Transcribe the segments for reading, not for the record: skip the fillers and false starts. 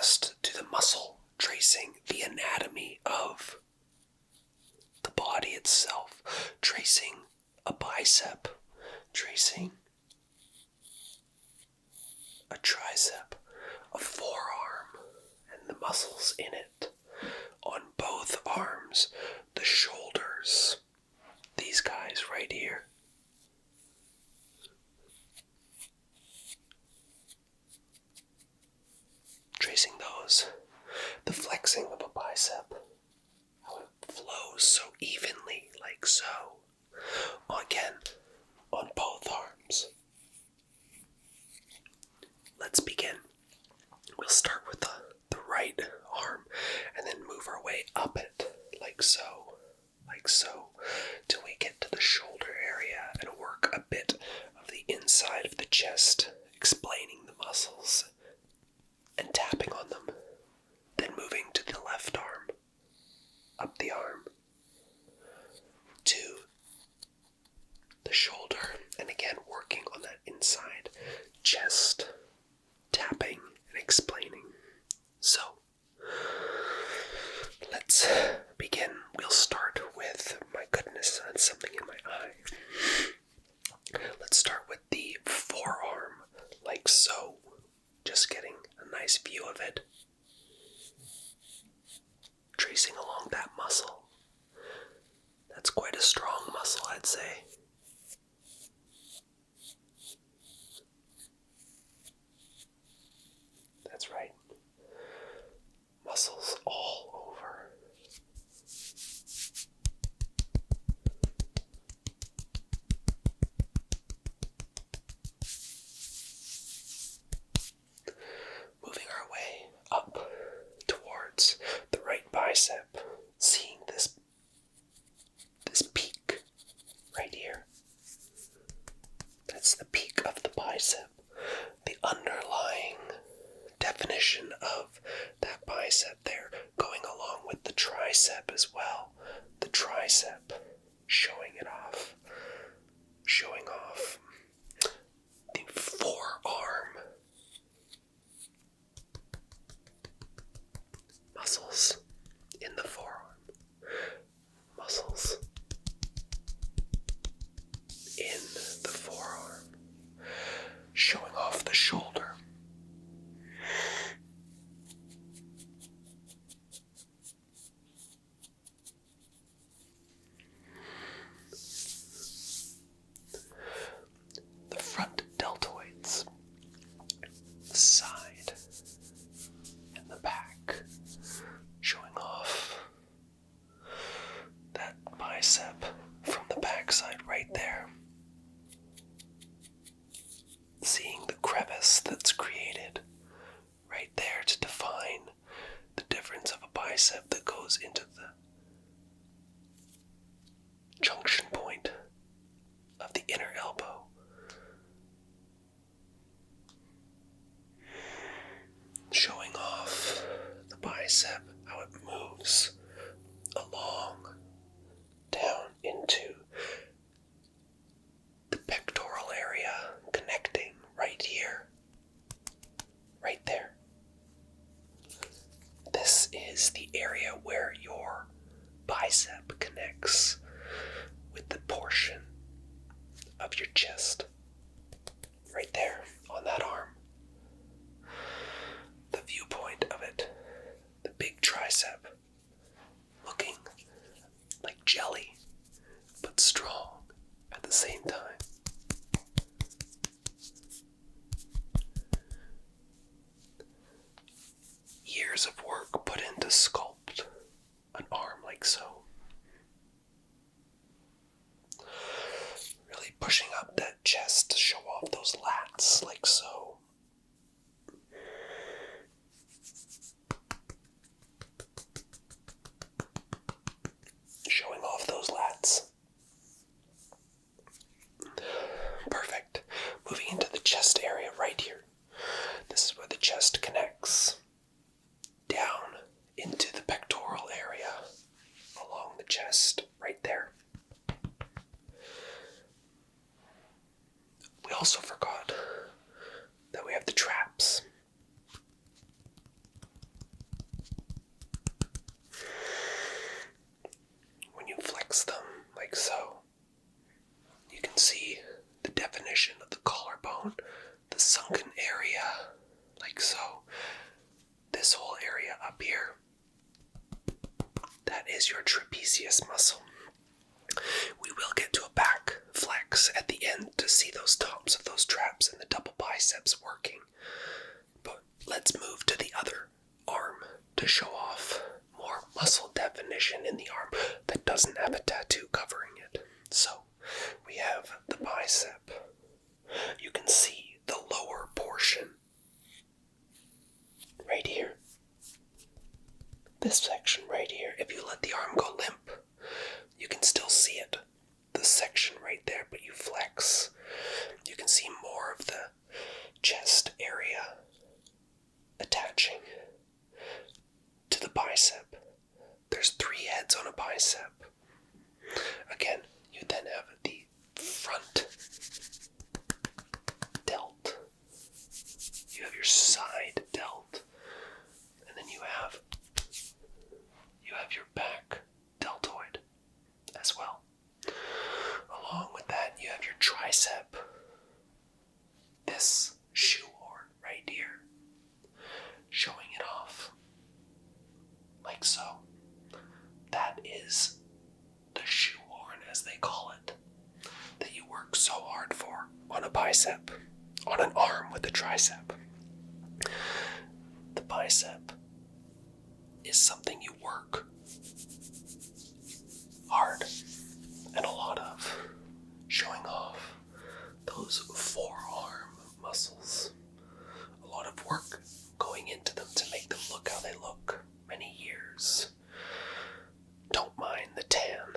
just to the muscle, tracing the anatomy of the body itself, tracing a bicep, tracing a tricep, a forearm, and the muscles in it. On both arms, the shoulders, these guys right here. Tracing those, the flexing of a bicep, how it flows so evenly, like so. Again, on both arms. Let's begin. We'll start with the right arm and then move our way up it, like so, till we get to the shoulder area and work a bit of the inside of the chest, explaining the muscles and tapping on them. Then moving to the left arm, up the arm, to the shoulder, and again working on that inside chest, tapping and explaining. So, let's begin. We'll start with, my goodness, that's something in my eye. Let's start with the forearm, like so. Just getting a nice view of it. Tracing along that muscle. That's quite a strong muscle, I'd say. That's right. Muscles all over. Moving our way up towards the right bicep, seeing this peak right here. That's the peak of the bicep, the underlying definition of that bicep there, going along with the tricep as well. The tricep, showing off the forearm muscles in the forearm, muscles in the forearm, showing off the shoulder. The front deltoids, the side, and the back, showing off that bicep from the backside right there. Seeing the crevice that's created right there to define the difference of a bicep that goes into the junction point of the inner elbow. Showing off the bicep, how it moves along, down into the pectoral area, connecting right here, right there. This is the area where your bicep connects with the portion of your chest, right there on that arm. The viewpoint of it, the big tricep, looking like jelly, but strong at the same time. Years of work put in to sculpt an arm like so. Really pushing up that chest to show off those lats like so. Showing off those lats. Perfect. Moving into the chest area right here. This is where the chest connects down into the is your trapezius muscle. We will get to a back flex at the end to see those tops of those traps and the double biceps working. But let's move to the other arm to show off more muscle definition in the arm that doesn't have a tattoo covering it. So, we have the bicep. You can see the lower portion right here. This section right here. If you let the arm go limp, you can still see it. The section right there, but you flex. You can see more of the chest area attaching to the bicep. There's 3 heads on a bicep. Again, you then have the front delt. You have your side delt. And then you have your back deltoid as well. Along with that, you have your tricep. This shoehorn right here, showing it off like so. That is the shoehorn, as they call it, that you work so hard for on a bicep, on an arm with a tricep. The bicep is something you work hard and a lot of, showing off those forearm muscles. A lot of work going into them to make them look how they look. Many years. Don't mind the tan.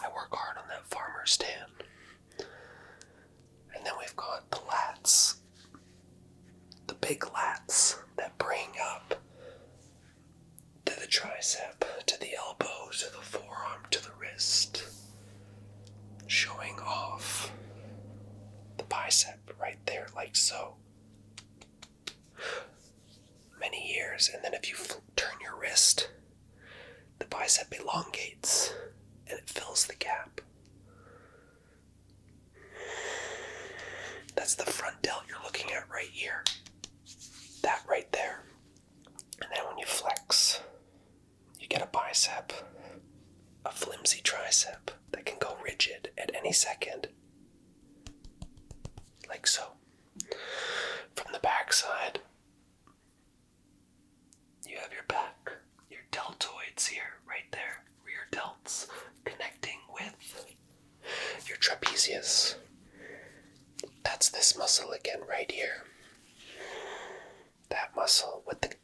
I work hard on that farmer's tan. And then we've got the lats. The big lats that bring up to the tricep, to the elbow, to the forearm, to the wrist. Showing off the bicep right there like so. Many years, and then if you turn your wrist, the bicep elongates and it fills the gap. That's the front delt you're looking at right here. That right there. And then when you flex, you get a bicep, a flimsy tricep that can go rigid at any second. Like so. From the back side, you have your back, your deltoids here, right there, rear delts, connecting with your trapezius. That's this muscle again right here. That muscle with the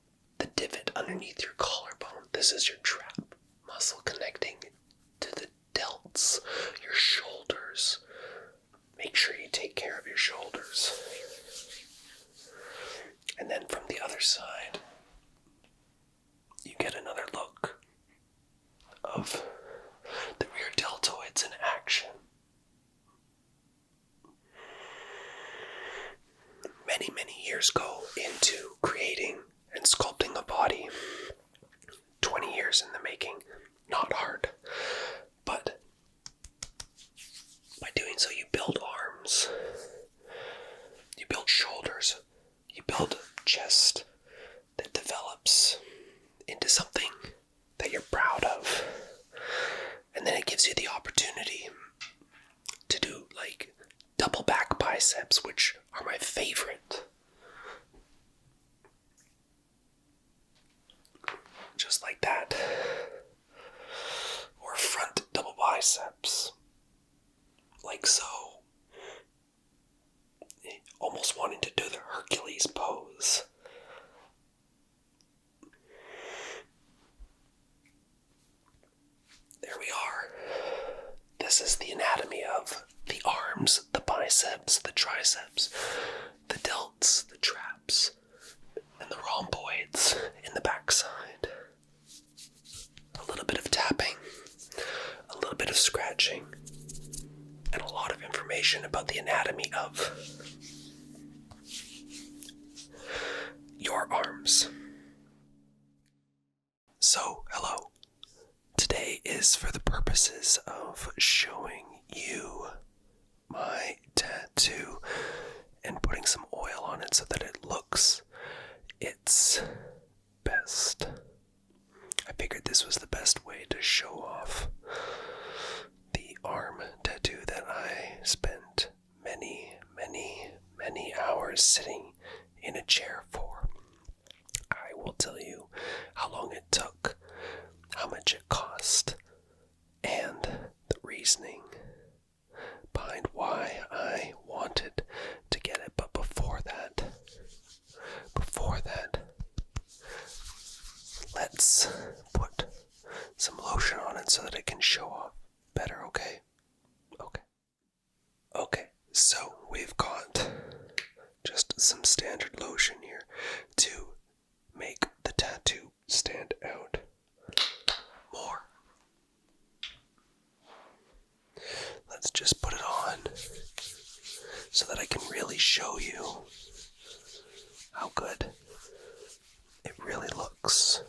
divot underneath your collarbone. This is your trap muscle connecting to the delts, your shoulders. Make sure you take care of your shoulders. And then from the other side, you get another look of the rear deltoids in action. Many, many years go into creating and sculpting a body. 20 years in the making. Not hard. But by doing so, you build arms. You build shoulders. You build a chest that develops into something that you're proud of. And then it gives you the opportunity to do like double back biceps, which are my favorite. Just like that. Or front double biceps. Like so. Almost wanting to do the Hercules pose. There we are. This is the anatomy of the arms, the biceps, the triceps, the delts, the traps, and the rhomboids in the backside. A little bit of tapping, a little bit of scratching, and a lot of information about the anatomy of your arms. So, hello. Today is for the purposes of showing you my tattoo and putting some oil on it so that it looks its best. I figured this was chair for. I will tell you how long it took, how much it cost, and the reasoning behind why I wanted to get it. But before that, let's put some lotion on it so that it can show off better, okay? Okay, so we've got just some standard lotion here to make the tattoo stand out more. Let's just put it on so that I can really show you how good it really looks.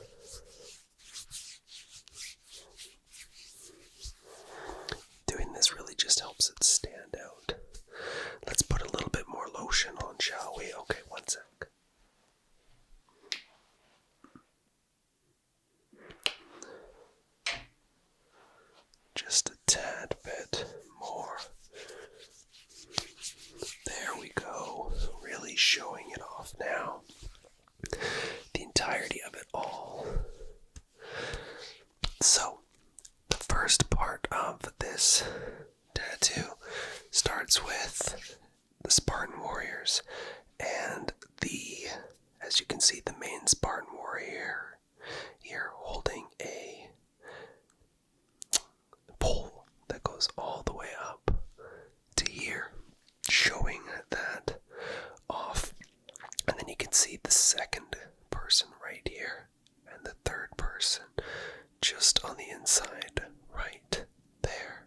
Doing this really just helps it stand out. Let's put a little bit more lotion on, shall we? Okay, one sec. Just a tad bit more. There we go. Really showing it off now. The entirety of it all. So, the first part of this tattoo starts with the Spartan warriors and as you can see, the main Spartan warrior here holding a pole that goes all the way up to here, showing that off. And then you can see the second person right here and the third person just on the inside right there.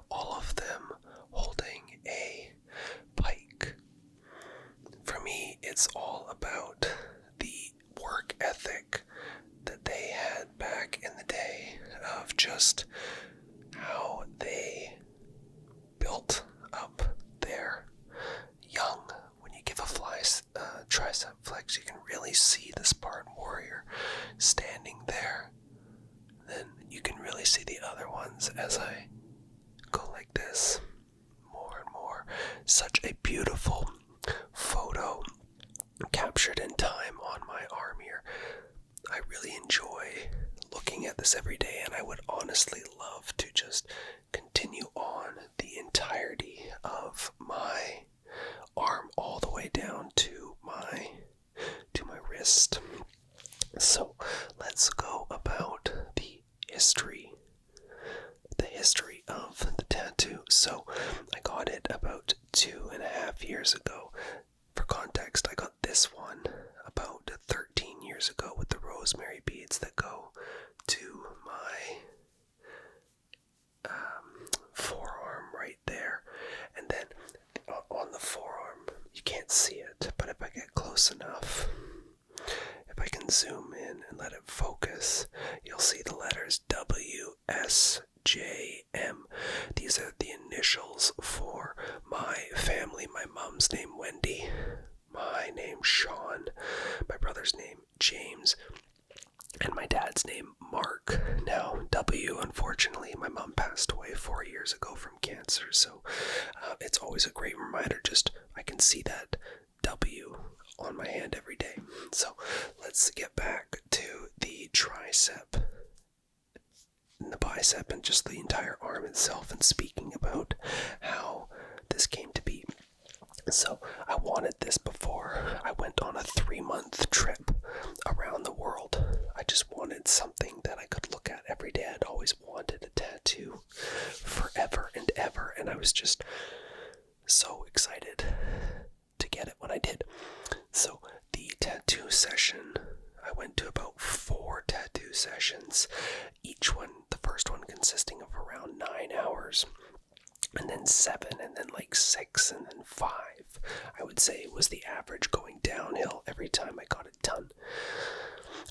All of them holding a pike. For me, it's all about the work ethic that they had back in the day of just how they built up their young. When you give a tricep flex, you can really see the Spartan warrior standing there. Then you can really see the other ones as I go like this, more and more. Such a beautiful photo captured in time on my arm here. I really enjoy looking at this every day, and I would honestly love to just continue on the entirety of my arm all the way down to my wrist. So let's go about the history of the tattoo. So I got it about 2.5 years ago. For context, I got this one about 13 years ago with the rosemary beads that go to my forearm right there. And then on the forearm, you can't see it, but if I get close enough, if I can zoom in and let it focus, you'll see the letters W, S, J, M. These are the initials for my family. My mom's name Wendy, my name Sean, my brother's name James, and my dad's name Mark. Now, W, unfortunately, my mom passed away 4 years ago from cancer, so it's always a great reminder. Just I can see that W on my hand every day. So let's get back to the tricep and the bicep and just the entire arm itself, and speaking about how this came to be. So I wanted this before I went on a 3-month trip around the world. I just wanted something that I could look at every day. I'd always wanted a tattoo forever and ever, and I was just so excited to get it when I did. So the tattoo session, I went to about 4 tattoo sessions, each one, the first one consisting of around 9 hours, and then 7, and then like 6, and then 5. I would say was the average, going downhill every time I got it done.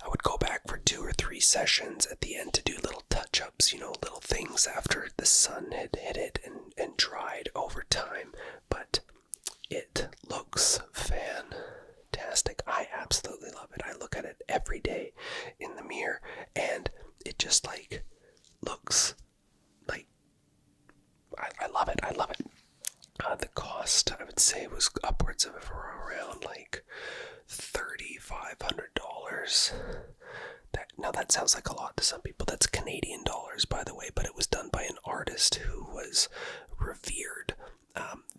I would go back for 2 or 3 sessions at the end to do little touch-ups, little things after the sun had hit it and dried over time, but it looks fantastic. I absolutely love it. I look at it every day in the mirror, and it just looks like I love it. The cost, I would say, was upwards of around $500. Now that sounds like a lot to some people. That's Canadian dollars, by the way, but it was done by an artist who was revered.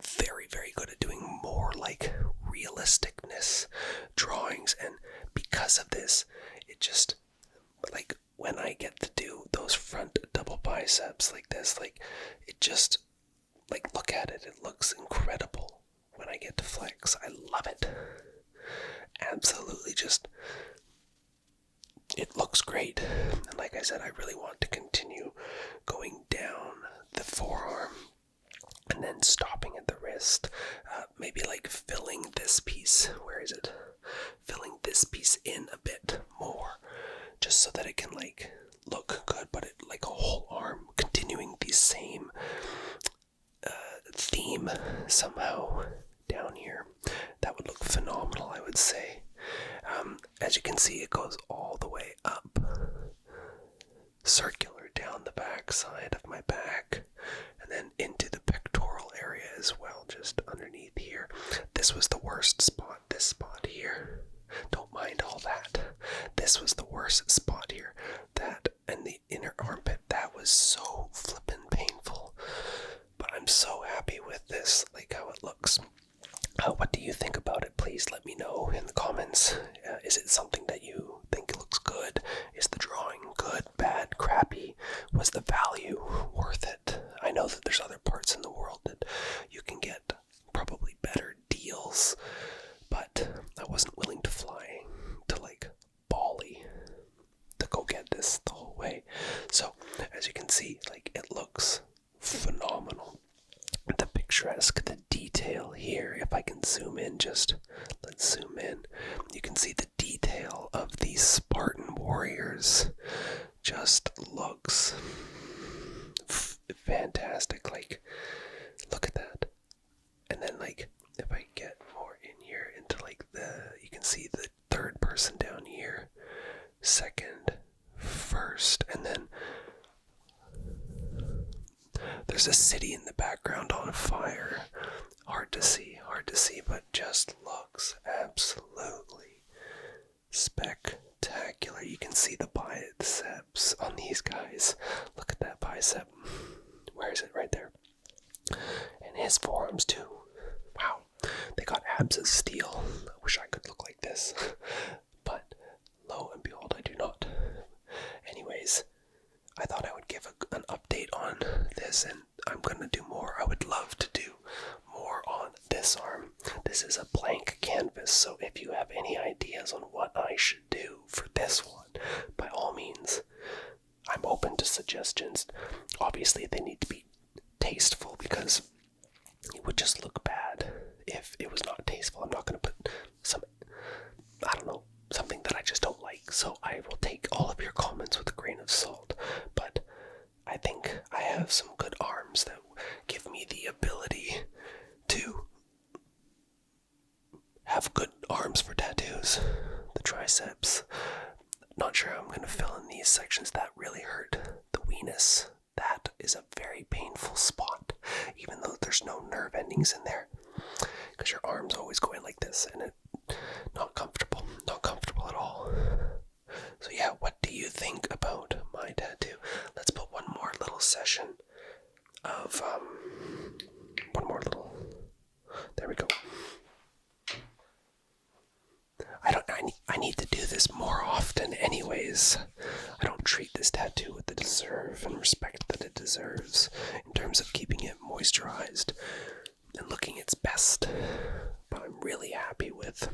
Very, very good at doing more like realisticness drawings, and because of this, it just, like, when I get to do those front double biceps like this, like, it just, like, look at it, it looks incredible when I get to flex. I love it. Absolutely, just, it looks great. And like I said, I really want to continue going down the forearm and then stopping at the wrist. Maybe like filling this piece, where is it? Filling this piece in a bit more, just so that it can like look good, but it like a whole arm, continuing the same theme somehow down here. That would look phenomenal, I would say. As you can see, it goes all the way up, circular down the back side of my back, and then into the pectoral area as well, just underneath here. This was the worst spot, this spot here. Don't mind all that. This was the worst spot here. That and the inner armpit, that was so flippin' painful. But I'm so happy with this, like how it looks. What do you think about it? Please let me know in the comments. Is it something that you think looks good? Is the drawing good, bad, crappy? Was the value worth it? I know that there's other parts in the world that you can get probably better deals, but I wasn't willing to fly to like Bali to go get this the whole way. So as you can see, like, it looks phenomenal. The picturesque, the detail here, if I can zoom in, just let's zoom in, you can see the detail of these Spartan warriors just looks fantastic. Like, look at that. And then, like, if I get more in here into like you can see the third person down here, second, first, and then there's a city in the background on fire. Hard to see, but just looks absolutely spectacular. You can see the biceps on these guys. Look at that bicep. Where is it? Right there. And his forearms too. Wow. They got abs of steel. I wish I could look like this. But lo and behold, I do not. Anyways, I thought I would give an update on this, and I'm going to do more. I would love to do more on this arm. This is a blank canvas, so if you have any ideas on what I should do for this one, by all means, I'm open to suggestions. Obviously, they need to be tasteful, because it would just look bad if it was not tasteful. I'm not going to put something that I just don't like. So I will take all of your comments with a grain of salt. But I think I have some good arms that give me the ability to have good arms for tattoos. The triceps. Not sure I'm going to fill in these sections that really hurt. The weenus. That is a very painful spot, even though there's no nerve endings in there, because your arm's always going like this, and it's not comfortable at all. So yeah, what do you think about my tattoo? Let's put one more little session of, there we go. I need to do this more often anyways. I don't treat this tattoo with the deserve and respect that it deserves in terms of keeping it moisturized and looking its best. But I'm really happy with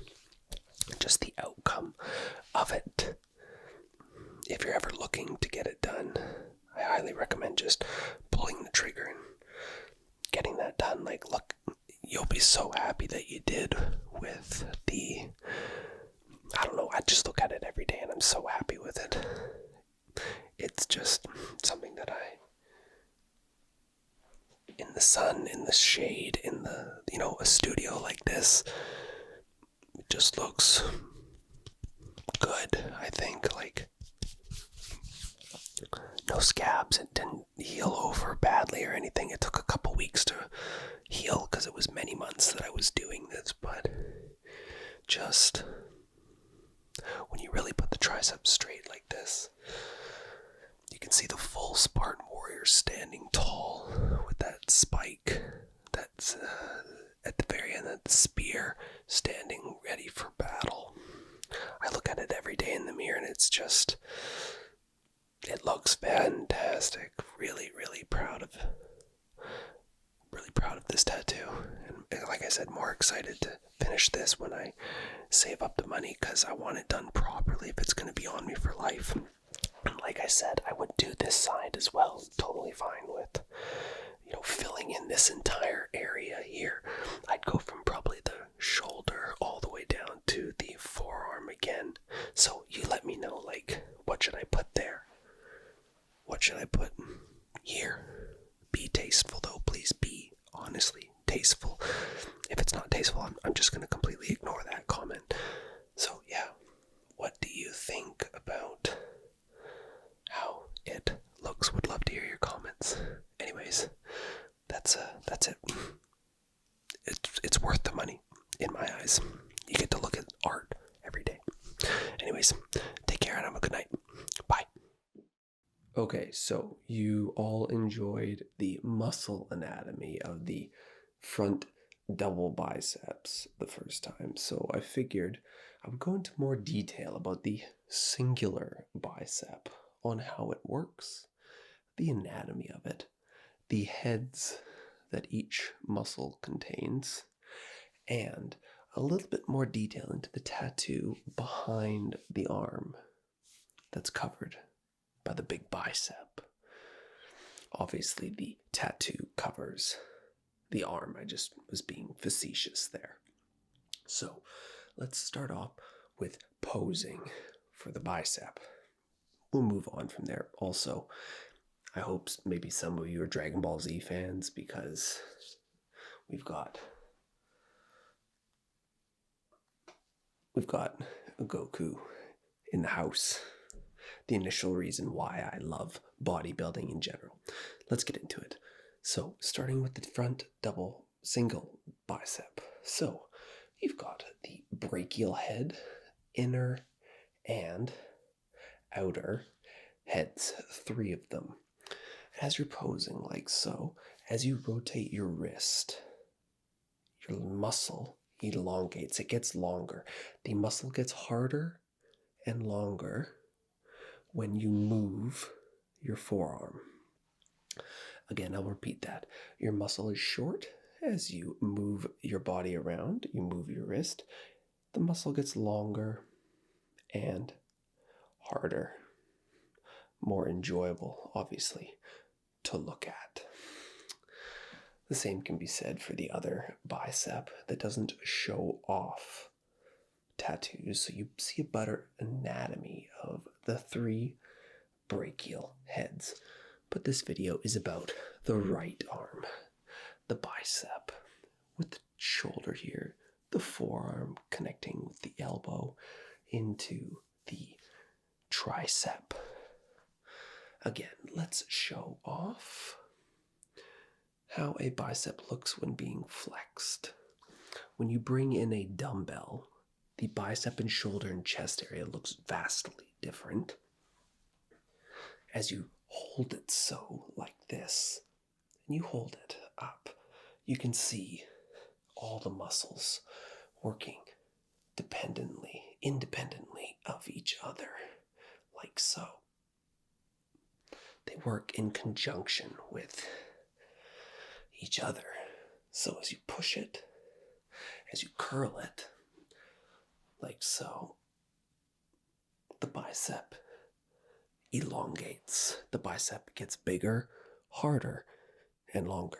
just the outcome of it. If you're ever looking to get it done, I highly recommend just pulling the trigger and getting that done. Like, look, you'll be so happy that you did with the, I don't know, I just look at it every day and I'm so happy with it. It's just something that in the sun, in the shade, in the, a studio like this, it just looks good, I think. Like, no scabs, it didn't heal over badly or anything. It took a couple weeks to heal because it was many months that I was doing this, but just tricep straight like this. You can see the full Spartan warrior standing tall with that spike that's at the very end of the spear, standing ready for battle. I look at it every day in the mirror and it looks fantastic. Really, really proud of this tattoo. And like I said, more excited to finish this when I save up the money, because I want it done properly if it's going to be on me for life. And like I said, I would do this side as well. Totally fine with, filling in this entire area here. I'd go from probably the shoulder all the way down to the forearm again. So you let me know, what should I put there? What should I put here? Be tasteful though, please be honestly tasteful. If it's not tasteful, I'm just going to completely ignore that comment. So yeah, what do you think about how it looks? Would love to hear your comments. Anyways, that's it. It's worth the money in my eyes. You get to look at art every day. Anyways, take care and have a good night. Bye. Okay, so you all enjoyed the muscle anatomy of the front double biceps the first time, so I figured I would go into more detail about the singular bicep, on how it works, the anatomy of it, the heads that each muscle contains, and a little bit more detail into the tattoo behind the arm that's covered by the big bicep. Obviously, the tattoo covers the arm. I just was being facetious there. So let's start off with posing for the bicep. We'll move on from there. Also, I hope maybe some of you are Dragon Ball Z fans, because we've got a Goku in the house. The initial reason why I love bodybuilding in general. Let's get into it. So, starting with the front double single bicep. So, you've got the brachial head, inner and outer heads, 3 of them. As you're posing like so, as you rotate your wrist, your muscle elongates, it gets longer. The muscle gets harder and longer when you move your forearm. Again, I'll repeat that. Your muscle is short as you move your body around, you move your wrist. The muscle gets longer and harder, more enjoyable, obviously, to look at. The same can be said for the other bicep that doesn't show off tattoos. So you see a better anatomy of the 3 brachial heads. But this video is about the right arm, the bicep, with the shoulder here, the forearm connecting with the elbow into the tricep. Again, let's show off how a bicep looks when being flexed. When you bring in a dumbbell, the bicep and shoulder and chest area looks vastly different. As you hold it so, like this, and you hold it up, you can see all the muscles working independently of each other, like so. They work in conjunction with each other. So as you push it, as you curl it, like so, the bicep elongates. The bicep gets bigger, harder, and longer.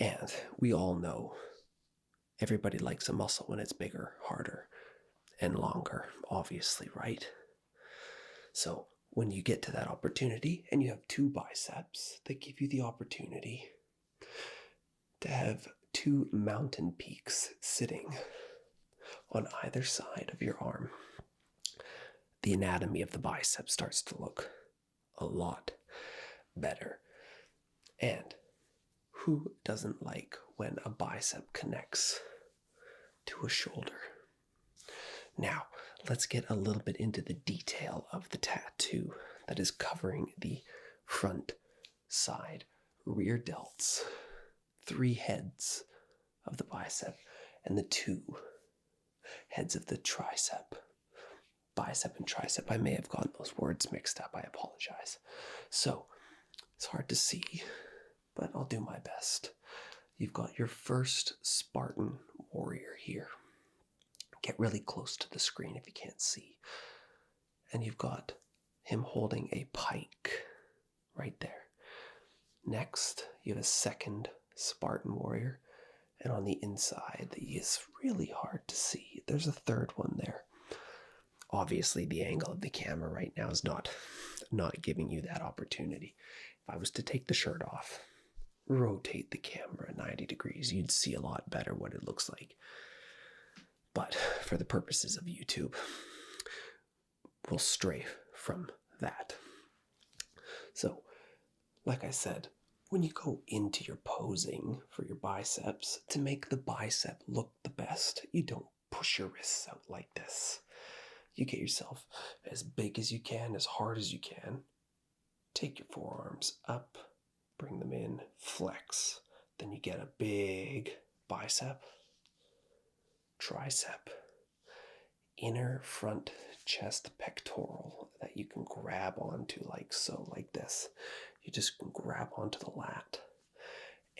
And we all know everybody likes a muscle when it's bigger, harder, and longer, obviously, right? So when you get to that opportunity and you have 2 biceps, they give you the opportunity to have 2 mountain peaks sitting on either side of your arm. The anatomy of the bicep starts to look a lot better. And who doesn't like when a bicep connects to a shoulder? Now, let's get a little bit into the detail of the tattoo that is covering the front, side, rear delts, 3 heads of the bicep, and the 2 heads of the tricep. Bicep and tricep. I may have gotten those words mixed up. I apologize. So, it's hard to see, but I'll do my best. You've got your first Spartan warrior here. Get really close to the screen if you can't see. And you've got him holding a pike right there. Next, you have a second Spartan warrior. And on the inside, he is really hard to see. There's a third one there. Obviously, the angle of the camera right now is not giving you that opportunity. If I was to take the shirt off, rotate the camera 90 degrees, you'd see a lot better what it looks like. But for the purposes of YouTube, we'll stray from that. So, like I said, when you go into your posing for your biceps, to make the bicep look the best, you don't push your wrists out like this. You get yourself as big as you can, as hard as you can. Take your forearms up, bring them in, flex. Then you get a big bicep, tricep, inner front chest pectoral that you can grab onto like so, like this. You just can grab onto the lat.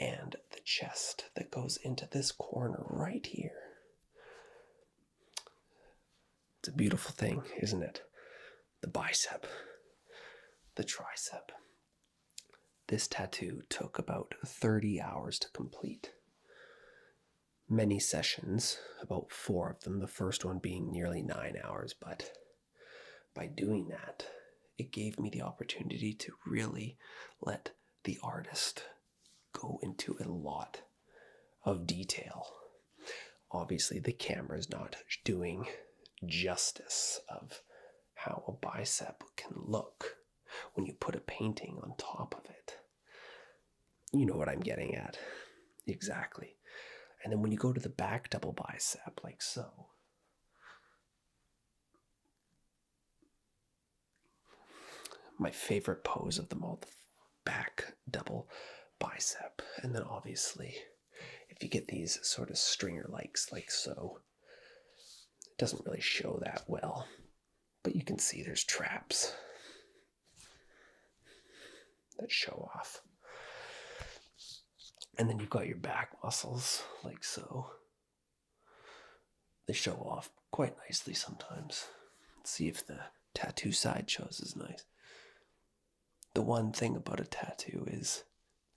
And the chest that goes into this corner right here. It's a beautiful thing, isn't it? The bicep, the tricep. This tattoo took about 30 hours to complete. Many sessions, about 4 of them, the first one being nearly 9 hours, but by doing that, it gave me the opportunity to really let the artist go into a lot of detail. Obviously, the camera is not doing justice of how a bicep can look when you put a painting on top of it. You know what I'm getting at. Exactly. And then when you go to the back double bicep, like so, my favorite pose of them all, the back double bicep. And then obviously, if you get these sort of stringer likes like so, it doesn't really show that well, but you can see there's traps that show off. And then you've got your back muscles like so. They show off quite nicely sometimes. Let's see if the tattoo side shows as nice. The one thing about a tattoo is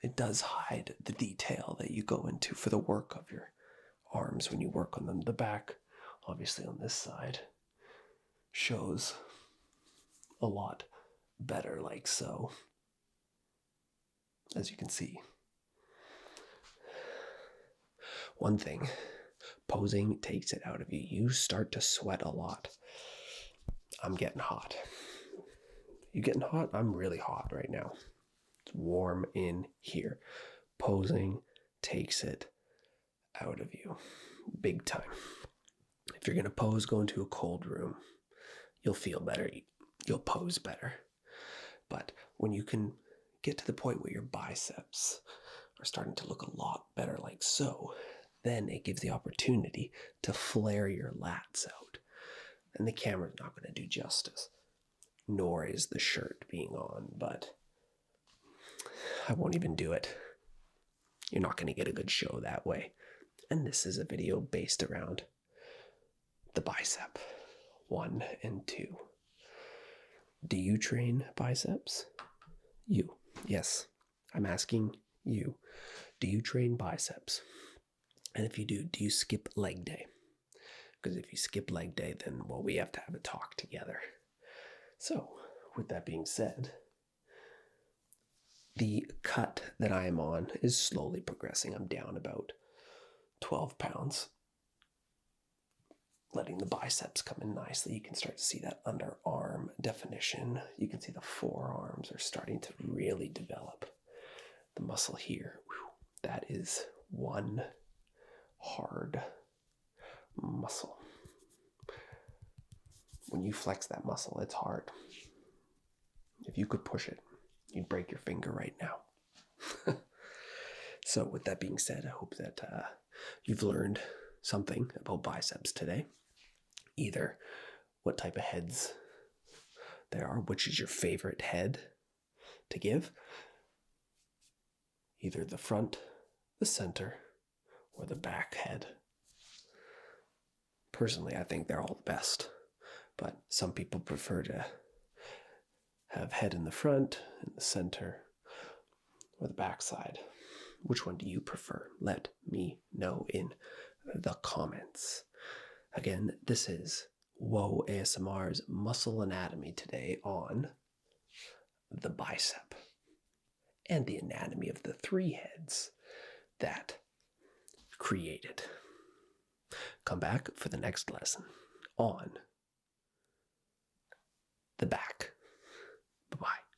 it does hide the detail that you go into for the work of your arms when you work on them. The back, obviously on this side, shows a lot better like so, as you can see. One thing, posing takes it out of you. You start to sweat a lot. I'm getting hot. You getting hot? I'm really hot right now. It's warm in here. Posing takes it out of you. Big time. If you're going to pose, go into a cold room. You'll feel better. You'll pose better. But when you can get to the point where your biceps are starting to look a lot better like so, then it gives the opportunity to flare your lats out. And the camera's not going to do justice, nor is the shirt being on, but I won't even do it. You're not going to get a good show that way. And this is a video based around the bicep, 1 and 2. Do you train biceps? You. Yes, I'm asking you. Do you train biceps? And if you do you skip leg day? Because if you skip leg day, then, well, we have to have a talk together. So, with that being said, the cut that I am on is slowly progressing. I'm down about 12 pounds. Letting the biceps come in nicely. You can start to see that underarm definition. You can see the forearms are starting to really develop. The muscle here, that is one hard muscle. when you flex that muscle, it's hard. If you could push it, you'd break your finger right now. So with that being said, I hope that you've learned something about biceps today. Either what type of heads there are, which is your favorite head to give. Either the front, the center, or the back head. Personally, I think they're all the best, but some people prefer to have head in the front, in the center, or the back side. Which one do you prefer? Let me know in the comments. Again, this is Woah ASMR's Muscle Anatomy today on the bicep and the anatomy of the 3 heads that created. Come back for the next lesson on the back. Bye-bye.